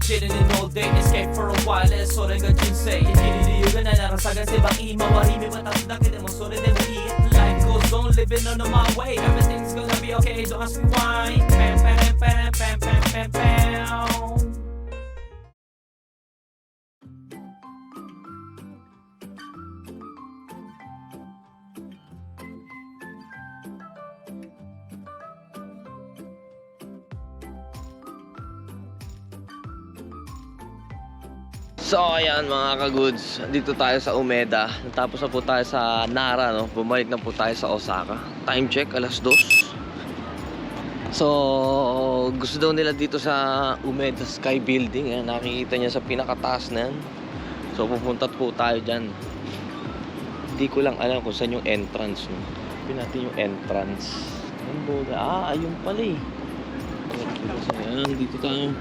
chilling in all day, escape for a while,それが人生生きる理由がないなら探せばいい周り見渡すだけでもそれでもいい Life goes on, living on my way Everything's gonna be okay, don't ask me why Pam, pam, pam, pam, pam, pam, pam So ayan mga ka-goods, dito tayo sa Umeda. Natapos na po tayo sa Nara, no? Bumalik na po tayo sa Osaka. Time check, alas 2. So gusto daw nila dito sa Umeda Sky Building. Ayan, nakikita niya sa pinakataas na yan. So pupunta po tayo dyan. Hindi ko lang alam kung saan yung entrance, no? Tignan natin yung entrance. Ayun pala eh. Ayan, dito tayo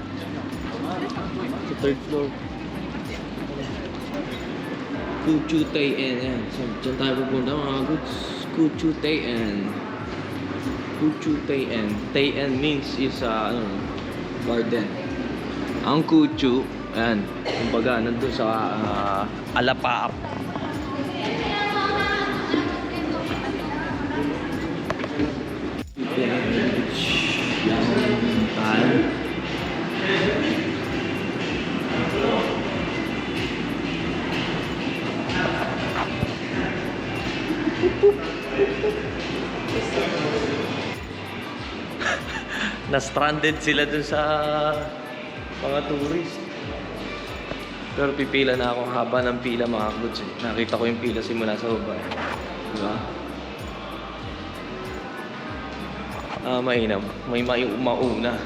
sa 3rd floor. Kuchu-Tei-en. Ayan. So, dyan tayo pupunta mga goods. Kuchu-Tei-en. Kuchu-Tei-en. Tei-en means is garden. Ang Kuchu, ayan, kumbaga nandun sa Alapaap. Na-stranded sila dun sa mga tourist. Pero pipila na ako haba ng pila mga goods eh. Nakita ko yung pila simula sa baba. Diba? Mainam. May mauna.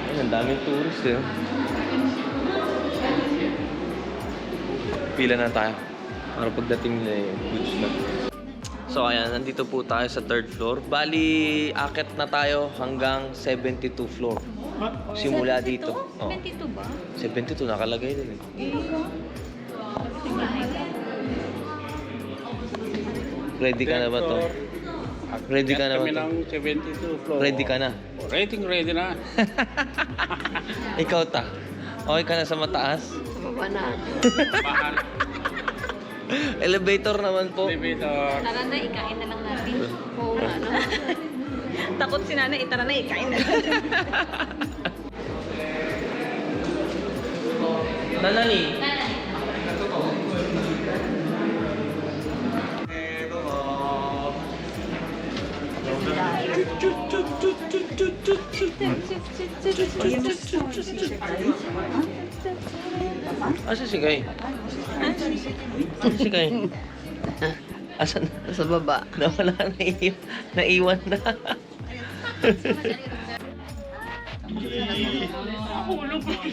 Ayun, ang daming tourist eh. Pila na tayo. Para pagdating nila yung goods na. So ayan, nandito po tayo sa 3rd floor. Bali, akit na tayo hanggang 72 floor. Simula 72? dito. Oh. 72 ba? 72 nakalagay din eh. Ready ka na ba to? Ready ka na ba Kami to? ng 72 floor. Ready ka na? Ready na. Ikaw ta? Okay ka na sa mataas? Baba na. Mahal. Elevator naman po. Elevator. Tara na, ikain na lang natin. Oo nga no. Takot si nanay, tara na, ikain na lang. Nanani? Asa si Kay? Asa si Kay? Asan? Sa baba. Nawala na naiwan na.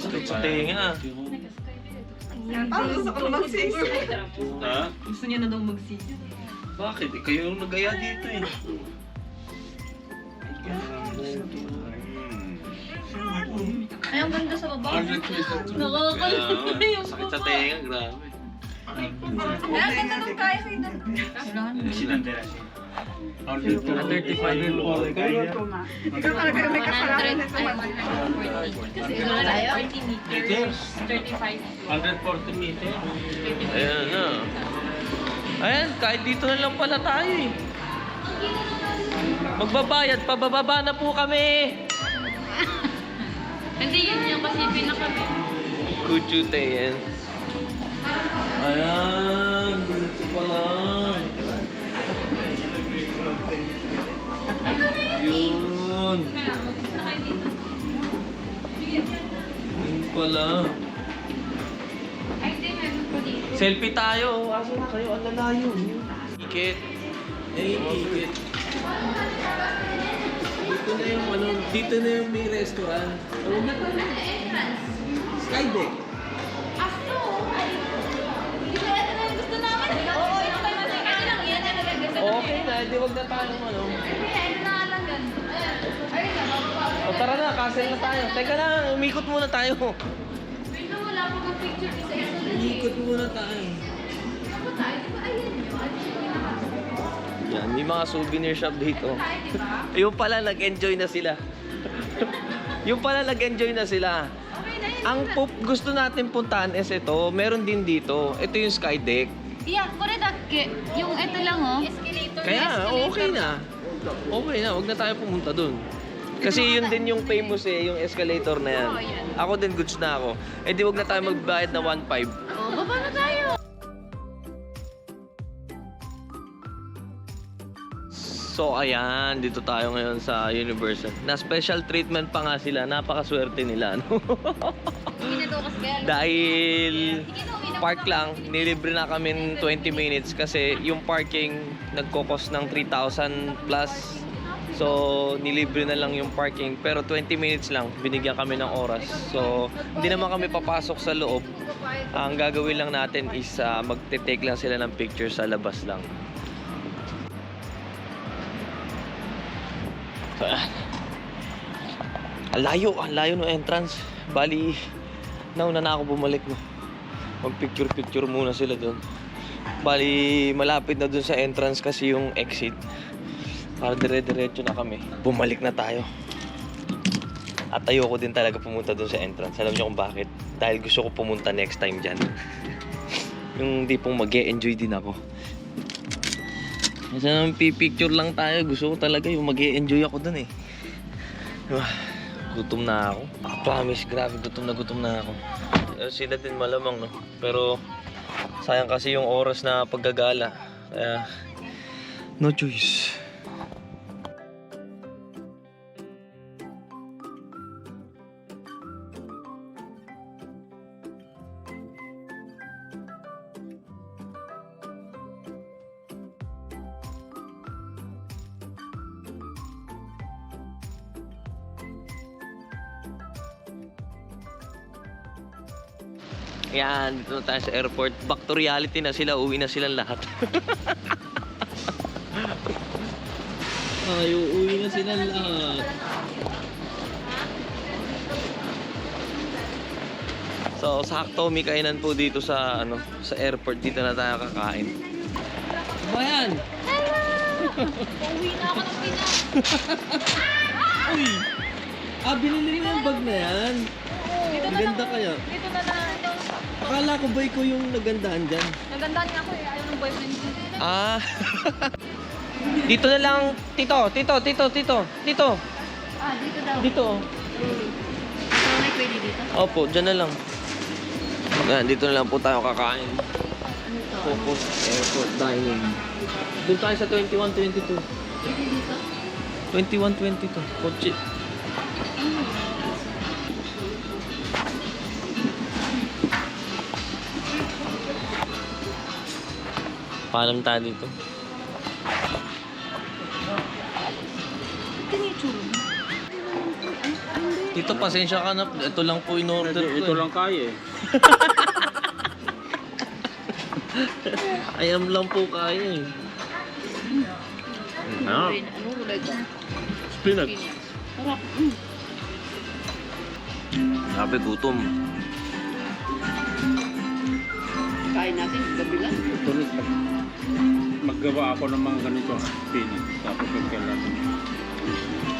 Sakit sa tinga. Gusto ko magsisi. Ha? Gusto niya na daw magsisi. Bakit? Kayo yung nag-aya dito eh. Ay, ang ganda sa baba. 100 pesos. Nakakalala yung Sakit sa baba. tinga, grabe. Ay, ang ganda nung kaya sa ito. 135 floor. Ikaw talaga yung may kasalanan na sa mga. Kasi ito na tayo? 40 meters. 35. 140 meters. Ayan na. Ayan, kahit dito na lang pala tayo eh. Magbabayad, pabababa na po kami. Hindi yun yung kasi pinakami. Kuchu-Tei-en. Ayan, dito pala. Yun. Yun pala. Selfie tayo. Asa na kayo? Ang lalayo. Ticket. Ticket. Dito na yung dito na yung may restaurant. Skydeck. Okay na, di wag na tayo O tara na, castle na tayo. Teka na, umikot muna tayo. Umikot muna tayo. Yan, may mga souvenir shop dito. Yung pala, nag-enjoy na sila. Yung pala, nag-enjoy na sila. Ang gusto natin puntahan is ito. Meron din dito. Ito yung sky deck. Yeah, kore dakke. Yung ito lang oh. Escalator. Kaya, okay na. Okay na, huwag na tayo pumunta dun. Kasi yun din yung famous yung escalator na yan. Ako din, goods na ako. Eh di huwag na tayo magbayad na 1.5. Oh, baba na tayo. So ayan, dito tayo ngayon sa Universal. Na special treatment pa nga sila, napakaswerte nila. No? Minadokas kaya. Dahil park lang, nilibre na kami 20 minutes kasi yung parking nagkokos ng 3,000 plus. So, nilibre na lang yung parking. Pero 20 minutes lang, binigyan kami ng oras. So, hindi naman kami papasok sa loob. Ang gagawin lang natin is magte-take lang sila ng picture sa labas lang. So, ang layo ng entrance. Bali, nauna na ako bumalik, no. Mag-picture-picture muna sila doon. Bali, malapit na doon sa entrance kasi yung exit. Para dire-diretso na kami. Bumalik na tayo. At ayoko din talaga pumunta doon sa entrance. Alam niyo kung bakit? Dahil gusto ko pumunta next time dyan. Yung di pong mag-e-enjoy din ako. Kasi naman pipicture lang tayo. Gusto ko talaga yung mag-e-enjoy ako doon eh. Gutom na ako. Promise, grabe gutom na ako. Sila din malamang, no? Pero sayang kasi yung oras na paggagala. Kaya no choice. Yan, dito na tayo sa airport. Back to reality na sila. Uwi na silang lahat. Ay, uuwi na silang lahat. So, sakto may kainan po dito sa sa airport. Dito na tayo kakain. Ba yan? Uwi na ako ng Pinas. Uy! Binili mo yung bag na yan. Ang ganda kaya. Dito na lang. Akala ko ba ikaw yung nagandahan dyan? Nagandaan niya ako eh. Ayaw ng boyfriend ko. Dito na lang, tito. Dito daw. Dito. So, may pwede dito? Opo, dyan na lang. Ayan, dito na lang po tayo kakain. Focus Airport Dining. Doon tayo sa 2122. Pwede dito? 2122. Kotse. Paalam tayo dito. Dito, pasensya ka na. Ito lang po in-order ko. Ito lang kaya eh. Ayam lang po kaya eh. Ano kulay ko? Spinach. Sarap. Sabi, gutom. Kain natin, gabi lang. Tuloy maggawa ako ng mga ganito. Pinis. Tapos yung kailan.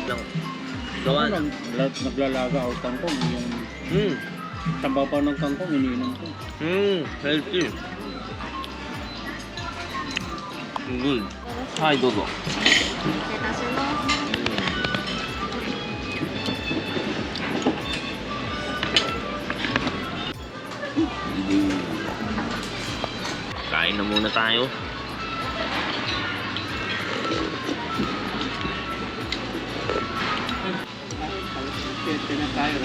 Lang. Gawan. Naglalaga ako kangkong. Yung sabaw ng kangkong, iniinom ko. Healthy. Good. Hi, Dodo. Ketasin mo. Kain na muna tayo. Pwede na tayo.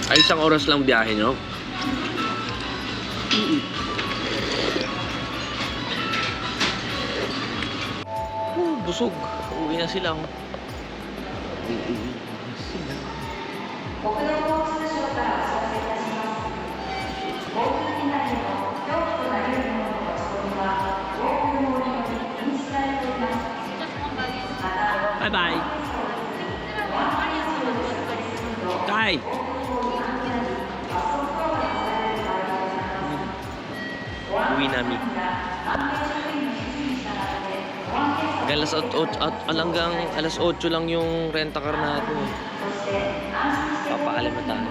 Ay, isang oras lang biyahe nyo? Busog. Uwi na sila. Bye-bye. Kai. Uwi namin. Hanggang alas 8 lang yung rent-a-car natin. Papaalam na tayo.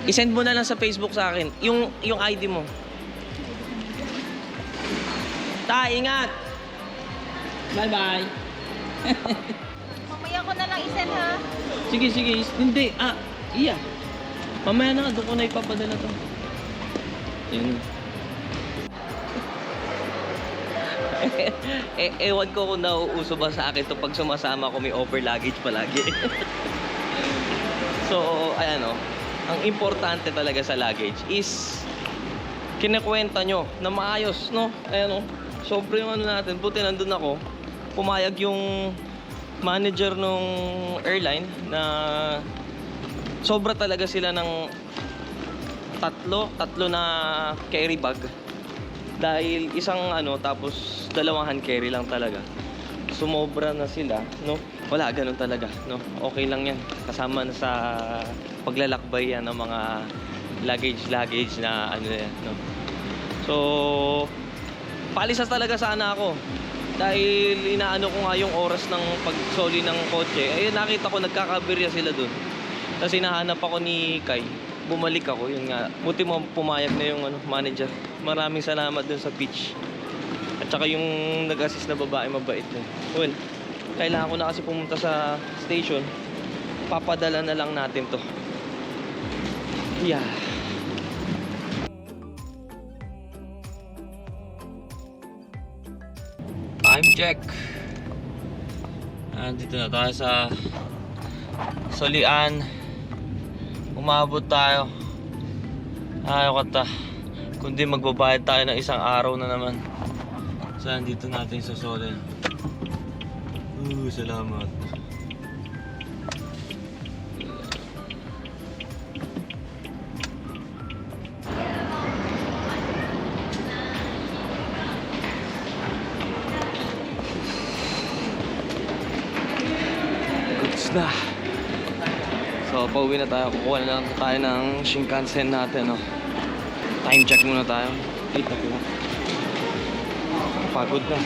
I-send mo na lang sa Facebook sa akin yung ID mo. Ingat! Bye-bye! Mamaya ko na lang isend ha. Sige. Hindi. Iya. Mamaya na, doon ko na ipapadala to. Yun. Ewan ko kung nauuso ba sa akin to pag sumasama ko may over luggage palagi. So, ayan o. Ang importante talaga sa luggage is kinakwenta nyo na maayos, no? Ayan o. Sobre yung ano natin. Buti nandun ako. Pumayag yung manager nung airline na sobra talaga sila ng tatlo na carry bag. Dahil isang tapos dalawahan carry lang talaga. Sumobra na sila, no? Wala, ganun talaga, no? Okay lang yan. Kasama na sa paglalakbay yan ng mga luggage na yan, no? So, palisas talaga sana ako. Dahil inaano ko nga yung oras ng pagsoli ng kotse. Ayun, nakita ko nagkakabirya sila dun. Tapos hinahanap ako ni Kai. Bumalik ako, yun nga. Buti mo pumayag na yung manager. Maraming salamat dun sa pitch. At saka yung nag-assist na babae, mabait din. Well, kailangan ko na kasi pumunta sa station. Papadala na lang natin to. Yeah. Time check. Dito na tayo sa Solian. Umabot tayo. Ayaw kata. Kundi magbabayad tayo ng isang araw na naman. Saan dito natin sa Solian. Salamat. Goods na. So, pauwi na tayo. Kukuha na lang tayo ng Shinkansen natin, no? Time check muna tayo. 8 na po. Pagod na.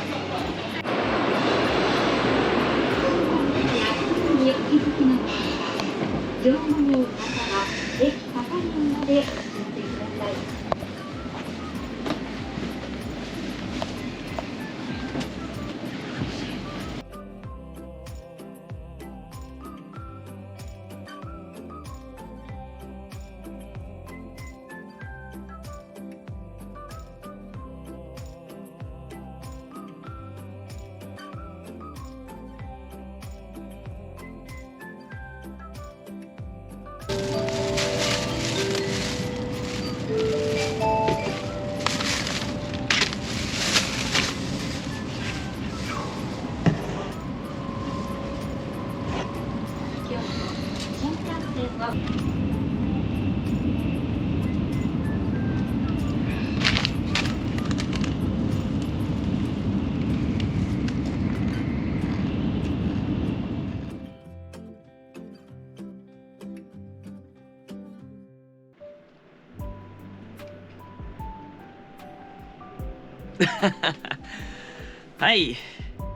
Hi!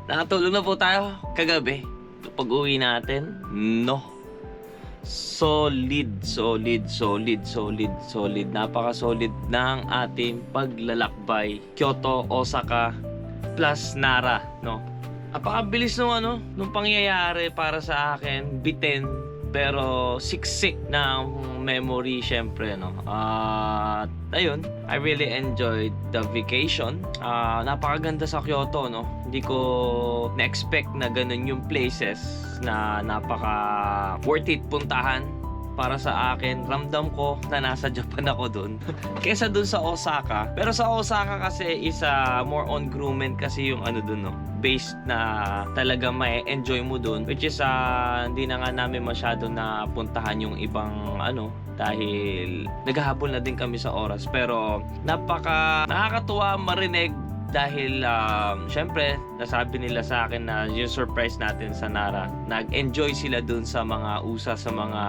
Nakatulog na po tayo kagabi. Pag uwi natin, no. Solid. Napaka-solid ng ating paglalakbay. Kyoto, Osaka, plus Nara, no. Napakabilis nung pangyayari para sa akin. Bitin, pero siksik na memory syempre, no. At ayun, I really enjoyed the vacation. Napakaganda sa Kyoto, no. Hindi ko na-expect na ganun yung places na napaka worth it puntahan para sa akin. Ramdam ko na nasa Japan ako dun kesa dun sa Osaka. Pero sa Osaka kasi is more on grooming kasi yung dun, no. Based na talaga may enjoy mo dun, which is hindi na nga namin masyado na puntahan yung ibang dahil naghahabol na din kami sa oras. Pero nakakatuwa marinig dahil syempre nasabi nila sa akin na yung surprise natin sa Nara, nag-enjoy sila dun sa mga usa, sa mga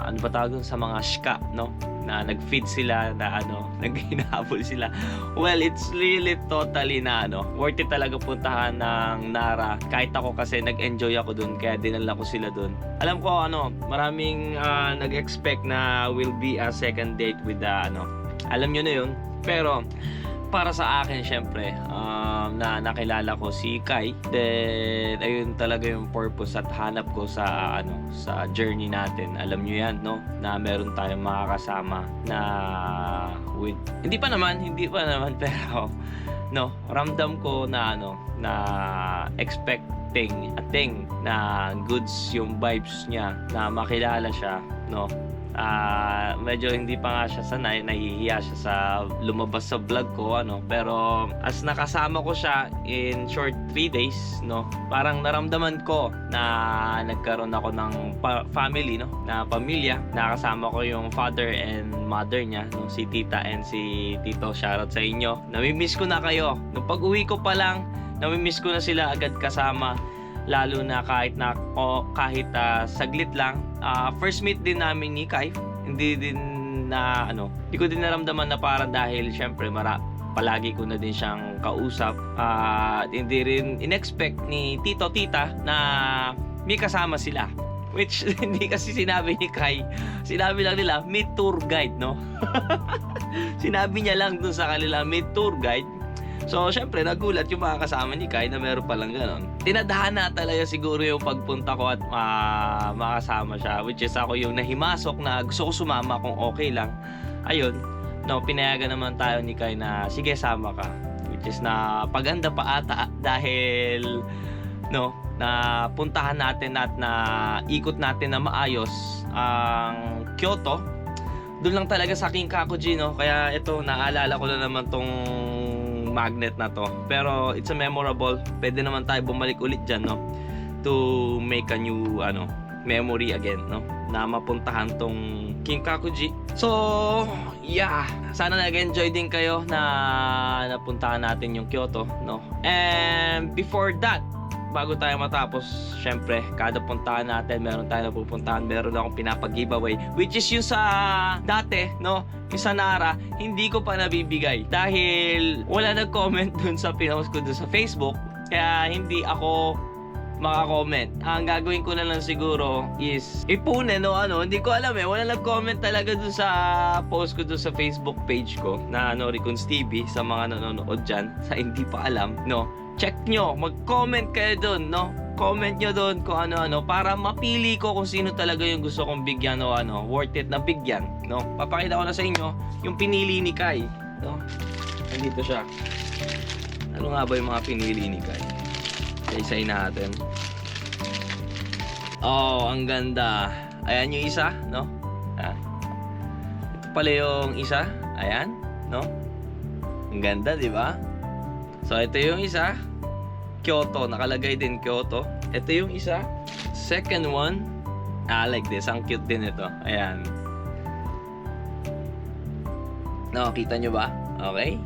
ano ba tawag dun, sa mga shka, no, na nag-feed sila, na naghinabol sila. Well, it's really totally na worth it talaga puntahan ng Nara. Kahit ako kasi nag-enjoy ako dun, kaya dinala ko sila dun. Alam ko maraming nag-expect na will be a second date with the alam nyo na yun. Pero para sa akin syempre, na nakilala ko si Kai, then ayun talaga yung purpose at hanap ko sa sa journey natin. Alam nyo yan, no, na meron tayong makakasama na with hindi pa naman pero no, ramdam ko na na expecting a thing na goods yung vibes niya, na makilala siya, no. Medyo hindi pa nga siya sanay, nahihiya siya sa lumabas sa vlog ko, pero as nakasama ko siya in short 3 days, no, parang naramdaman ko na nagkaroon ako ng family, no, na pamilya. Nakasama ko yung father and mother niya, no, si tita and si tito. Shoutout sa inyo, namimiss ko na kayo. Nung pag-uwi ko pa lang, namimiss ko na sila agad kasama. Lalo na kahit saglit lang. First meet din namin ni Kai, hindi din na hindi ko din naramdaman na parang, dahil syempre palagi ko na din siyang kausap, hindi rin in-expect ni tito tita na may kasama sila, which hindi kasi sinabi ni Kai. Sinabi lang nila may tour guide, no. Sinabi niya lang dun sa kanila may tour guide. So, syempre, nagulat yung mga kasama ni Kai na meron palang ganon. Tinadhana talaga siguro yung pagpunta ko at makasama siya. Which is ako yung nahimasok na gusto ko sumama kung okay lang. Ayun, no, pinayagan naman tayo ni Kai na sige, sama ka. Which is na paganda pa ata dahil, no, na puntahan natin at na ikot natin na maayos ang Kyoto. Doon lang talaga sa Kinkakuji, no. Kaya ito, naalala ko na naman tong magnet na to, pero it's a memorable. Pwede naman tayo bumalik ulit dyan, no, to make a new memory again, no, na mapuntahan tong Kinkakuji. So yeah, sana nag-enjoy din kayo na napuntahan natin yung Kyoto, no. And before that, bago tayo matapos, syempre, kada puntahan natin, meron tayo napupuntahan, meron akong pinapag-giveaway, which is yung sa dati, no, yung sa Nara, hindi ko pa nabibigay dahil wala nag-comment dun sa pinost ko dun sa Facebook, kaya hindi ako maka-comment. Ang gagawin ko na lang siguro is ipunin, no, hindi ko alam wala nag-comment talaga dun sa post ko dun sa Facebook page ko na Recons TV. Sa mga nanonood dyan, sa hindi pa alam, no, check nyo, mag-comment kayo dun, no? Comment nyo dun kung ano-ano para mapili ko kung sino talaga yung gusto kong bigyan o worth it na bigyan, no? Papakita ko na sa inyo yung pinili ni Kai, no? Nandito siya. Ano nga ba yung mga pinili ni Kai? Isa-isahin natin. Oh, ang ganda. Ayan yung isa, no? Ito pala yung isa. Ayan, no? Ang ganda, di ba? So, ito yung isa. Kyoto. Nakalagay din Kyoto. Ito yung isa. Second one. I like this. Ang cute din ito. Ayan. Nakakita nyo ba? Okay.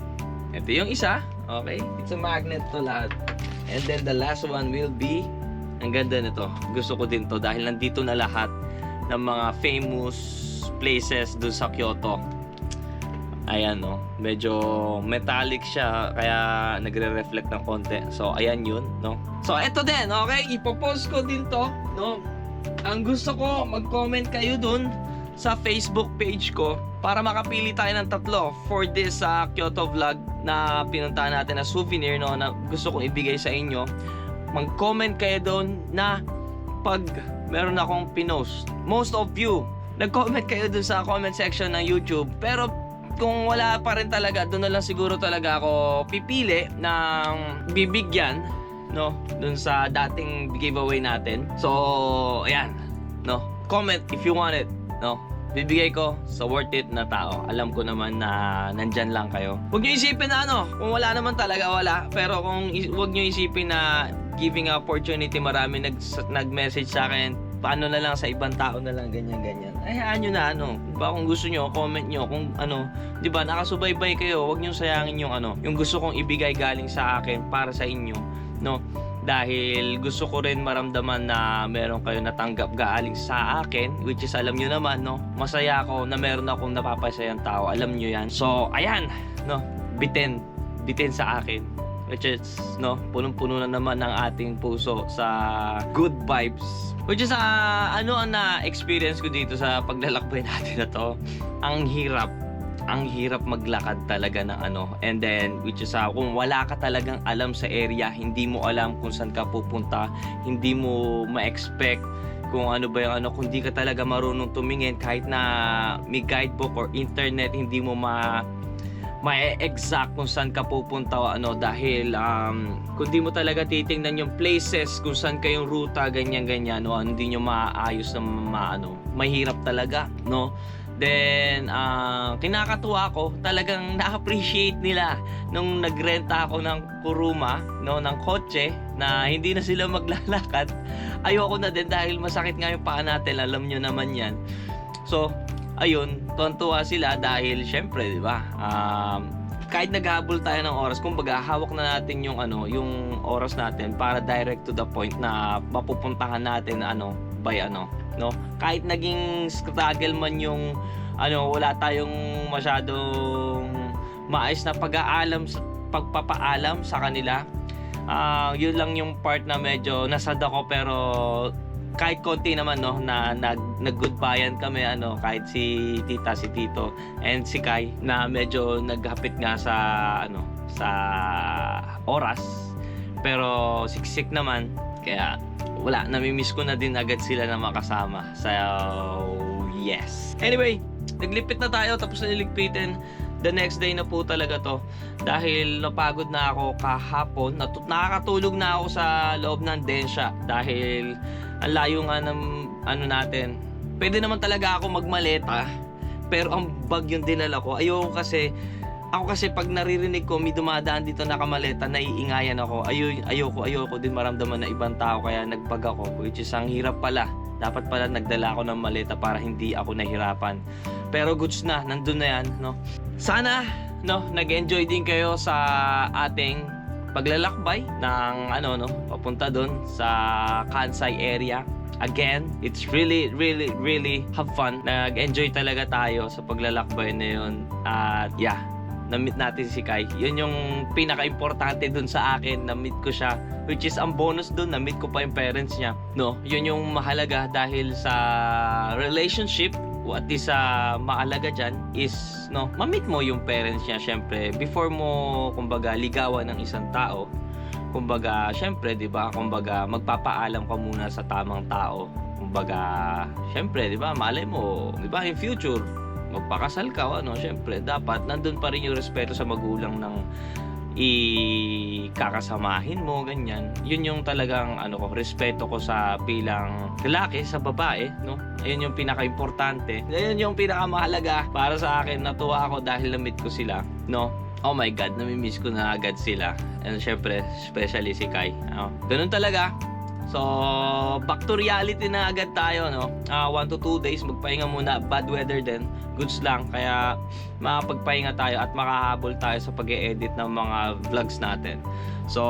Ito yung isa. Okay. It's a magnet to lahat. And then the last one will be, ang ganda nito. Gusto ko din to dahil nandito na lahat ng mga famous places dun sa Kyoto. Ayan, no, medyo metallic siya kaya nagre-reflect ng konti. So ayan yun, no. So ito din, okay, ipopost ko din to, no. Ang gusto ko, mag-comment kayo dun sa Facebook page ko para makapili tayo ng 3 for this Kyoto vlog na pinuntahan natin na souvenir, no, na gusto kong ibigay sa inyo. Mag-comment kayo dun na pag meron akong pinost. Most of you nag-comment kayo dun sa comment section ng YouTube, pero kung wala pa rin talaga, doon na lang siguro talaga ako pipili ng bibigyan, no, doon sa dating giveaway natin. So, ayan, no, comment if you want it, no. Bibigay ko sa worth it na tao. Alam ko naman na nandyan lang kayo. Huwag nyo isipin na kung wala naman talaga, wala. Pero kung huwag nyo isipin na giving opportunity, marami nag-message sa akin, paano na lang sa ibang tao na lang, ganyan. Hayaan nyo na, diba, kung gusto nyo, comment nyo, kung diba, nakasubaybay kayo, huwag nyo sayangin yung yung gusto kong ibigay galing sa akin para sa inyo, no? Dahil gusto ko rin maramdaman na meron kayo natanggap galing sa akin, which is alam nyo naman, no? Masaya ako na meron akong napapasayang tao, alam nyo yan. So, ayan, no? Bitin sa akin. Which is, punong-puno na naman ng ating puso sa good vibes. Which is, ang na-experience ko dito sa paglalakbay natin na to, ang hirap maglakad talaga ng and then, which is, kung wala ka talagang alam sa area, hindi mo alam kung saan ka pupunta, hindi mo ma-expect kung ano ba yung kung di ka talaga marunong tumingin, kahit na may guidebook or internet, hindi mo ma-exact kung saan ka pupunta o dahil kung di mo talaga titingnan yung places kung saan kayong ruta, ganyan hindi nyo maayos na mahirap talaga, no? Then kinakatuwa ko, talagang na-appreciate nila nung nagrenta ako ng kuruma, ng kotse, na hindi na sila maglalakad. Ayoko na din dahil masakit nga yung paa natin, alam nyo naman yan. So ayun, tuwan-tuwa sila dahil syempre, di ba? Kahit naghahabol tayo ng oras, kumbaga hawak na natin yung yung oras natin para direct to the point na mapupuntahan natin no? Kahit naging struggle man yung wala tayong masyadong maayos na pagpapaalam sa kanila. Yun lang yung part na medyo nasad ako, pero kahit konti naman, no, na nag-goodbyan kami, kahit si tita, si tito, and si Kai, na medyo naghapit nga sa sa oras, pero siksik naman, kaya wala, namimiss ko na din agad sila na makasama. So yes, anyway, naglipit na tayo, tapos na niligpitin. The next day na po talaga to, dahil napagod na ako kahapon. Nakakatulog na ako sa loob ng densya dahil ang layo nga ng natin. Pwede naman talaga ako magmaleta, pero ang bag yung dinala ko. Ako kasi pag naririnig ko may dumadaan dito nakamaleta, naiingayan ako. Ayoko din maramdaman na ibang tao, kaya nagbag ako, which is ang hirap pala. Dapat pala nagdala ako ng maleta para hindi ako nahirapan. Pero goods na, nandun na yan, no? Sana, nag-enjoy din kayo sa ating paglalakbay ng papunta doon sa Kansai area. Again, it's really have fun. Nag-enjoy talaga tayo sa paglalakbay na yun. At yeah, na-meet natin si Kai. Yun yung pinaka-importante dun sa akin, na-meet ko siya. Which is ang bonus dun, na-meet ko pa yung parents niya. No, yun yung mahalaga dahil sa relationship. What is mahalaga dyan is, ma-meet mo yung parents niya, syempre. Before mo, kumbaga, ligawan ng isang tao, kumbaga, syempre, di ba? Kumbaga, magpapaalam ka muna sa tamang tao. Kumbaga, syempre, di ba? Malay mo, di ba? In future, magpakasal ka, syempre, dapat nandun pa rin yung respeto sa magulang ng ikakasamahin mo, ganyan. Yun yung talagang respeto ko sa bilang lalaki sa babae, no? Ayun yung pinaka-importante. Ayun yung pinakamahalaga para sa akin. Natuwa ako dahil na-meet ko sila, no? Oh my God, nami-miss ko na agad sila. And syempre, especially si Kai. Ganun talaga. So, back to reality na agad tayo, no? 1 to 2 days, magpahinga muna. Bad weather din. Goods lang. Kaya, makapagpahinga tayo at makahabol tayo sa pag-e-edit ng mga vlogs natin. So,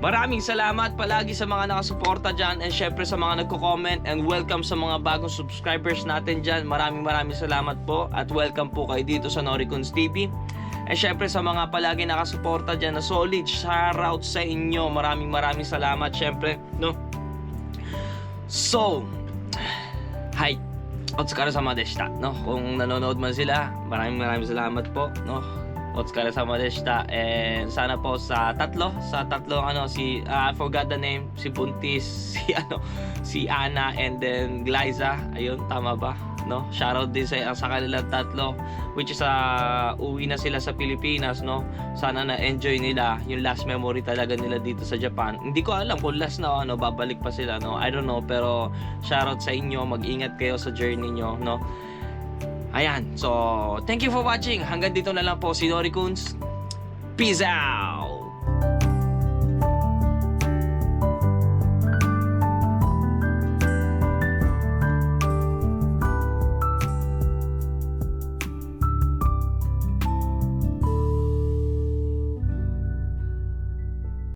maraming salamat palagi sa mga nakasuporta dyan, and syempre sa mga nagko-comment, and welcome sa mga bagong subscribers natin dyan. Maraming salamat po, at welcome po kayo dito sa Noricons TV. And syempre sa mga palagi nakasuporta dyan na solid, shoutout sa inyo. Maraming salamat syempre, no? So, hi, otsukare-sama deshita, no? Kung nanonood man sila, maraming salamat po, no? Otsukare-sama deshita. And sana po sa tatlong I forgot the name, si Buntis, si Ana, and then Glyza, ayun, tama ba? No, shoutout din sa kanilang tatlo, which is uwi na sila sa Pilipinas, no? Sana na-enjoy nila yung last memory talaga nila dito sa Japan. Hindi ko alam kung last na babalik pa sila, no? I don't know, pero shoutout sa inyo, mag-ingat kayo sa journey nyo, no? Ayan, so thank you for watching. Hanggang dito na lang po si Noricons. Peace out.